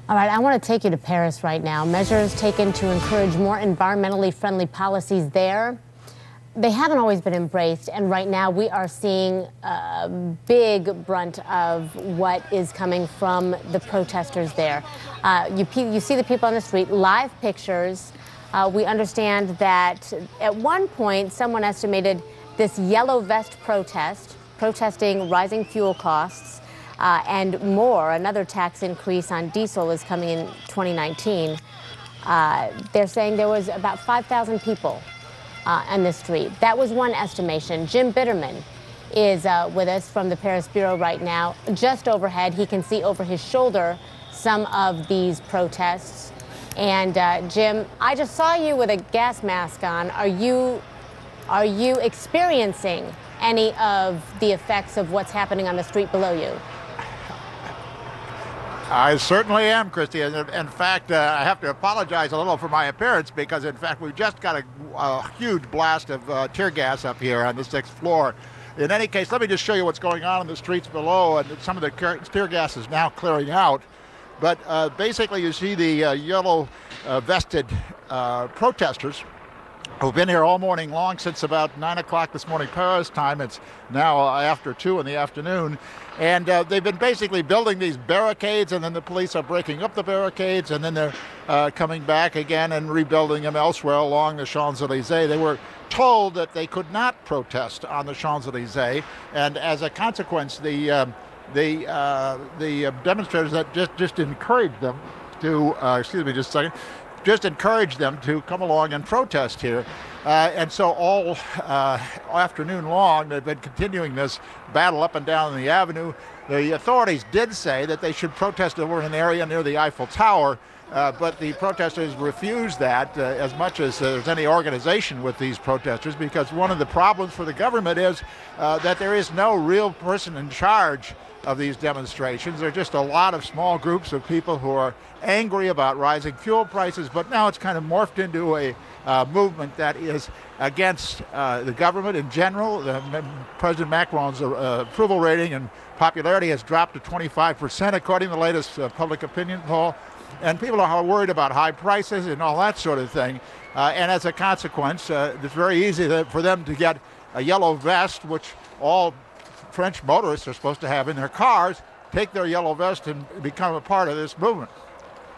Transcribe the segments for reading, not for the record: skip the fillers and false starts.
All right, I want to take you to Paris right now. Measures taken to encourage more environmentally friendly policies there. They haven't always been embraced, and right now we are seeing a big brunt of what is coming from the protesters there. You see the people on the street, live pictures. We understand that at one point someone estimated this yellow vest protesting rising fuel costs, and more. Another tax increase on diesel is coming in 2019. They're saying there was about 5,000 people on the street. That was one estimation. Jim Bitterman is with us from the Paris Bureau right now. Just overhead, he can see over his shoulder some of these protests. And Jim, I just saw you with a gas mask on. Are you experiencing any of the effects of what's happening on the street below you? I certainly am, Christy. In fact, I have to apologize a little for my appearance because, in fact, we just got a huge blast of tear gas up here on the 6th floor. In any case, let me just show you what's going on in the streets below, and some of the tear gas is now clearing out. But basically, you see the yellow vested protesters who've been here all morning long since about 9 o'clock this morning Paris time. It's now after 2 in the afternoon. And they've been basically building these barricades, and then the police are breaking up the barricades, and then they're coming back again and rebuilding them elsewhere along the Champs-Élysées. They were told that they could not protest on the Champs-Élysées, and as a consequence, the demonstrators that just encouraged them to, excuse me just a second, just encouraged them to come along and protest here. And so all afternoon long, they've been continuing this battle up and down the avenue. The authorities did say that they should protest over in an area near the Eiffel Tower, but the protesters refused that as much as there's any organization with these protesters, because one of the problems for the government is that there is no real person in charge of these demonstrations. There are just a lot of small groups of people who are angry about rising fuel prices, but now it's kind of morphed into a movement that is against the government in general. President Macron's approval rating and popularity has dropped to 25% according to the latest public opinion poll, and people are worried about high prices and all that sort of thing. And as a consequence, it's very easy for them to get a yellow vest, which all French motorists are supposed to have in their cars, take their yellow vest and become a part of this movement.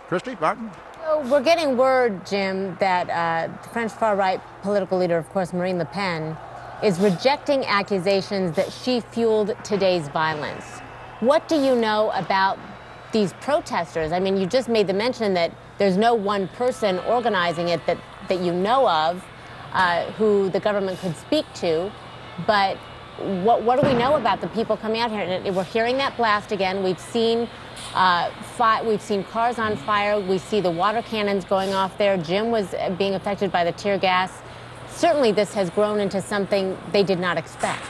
Christy, Martin? So we're getting word, Jim, that the French far-right political leader, of course, Marine Le Pen, is rejecting accusations that she fueled today's violence. What do you know about these protesters? I mean, you just made the mention that there's no one person organizing it that you know of who the government could speak to, but what do we know about the people coming out here? And we're hearing that blast again. We've seen cars on fire. We see the water cannons going off there. Jim was being affected by the tear gas. Certainly this has grown into something they did not expect.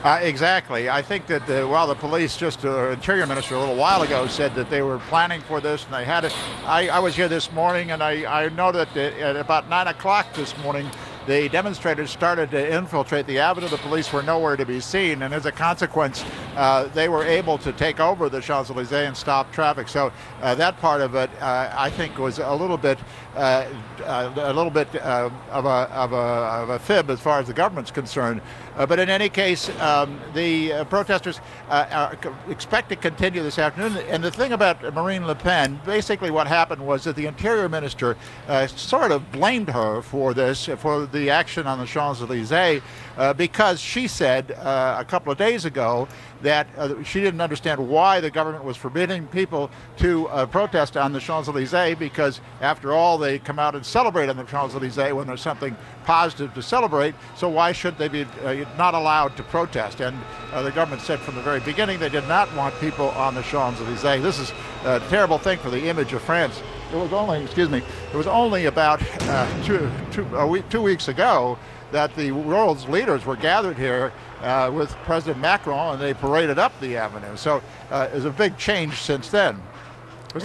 Exactly. I think that while the police, Interior Minister a little while ago said that they were planning for this and they had it. I was here this morning, and I know that at about 9 o'clock this morning, the demonstrators started to infiltrate the avenue. The police were nowhere to be seen, and as a consequence, they were able to take over the Champs-Élysées and stop traffic. So that part of it, I think, was a little bit of a fib as far as the government's concerned. But in any case, the protesters expect to continue this afternoon. And the thing about Marine Le Pen, basically what happened was that the Interior Minister sort of blamed her for this, for the action on the Champs-Élysées, because she said a couple of days ago that she didn't understand why the government was forbidding people to protest on the Champs-Élysées, because after all, they come out and celebrate on the Champs-Élysées when there's something positive to celebrate, so why should they be not allowed to protest? And the government said from the very beginning they did not want people on the Champs-Élysées. This is a terrible thing for the image of France. It was only about 2 weeks ago that the world's leaders were gathered here with President Macron, and they paraded up the avenue. So there's a big change since then.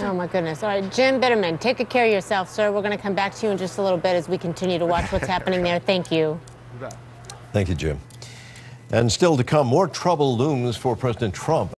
Oh, my goodness. All right, Jim Bitterman, take good care of yourself, sir. We're going to come back to you in just a little bit as we continue to watch what's happening there. Thank you. Thank you, Jim. And still to come, more trouble looms for President Trump.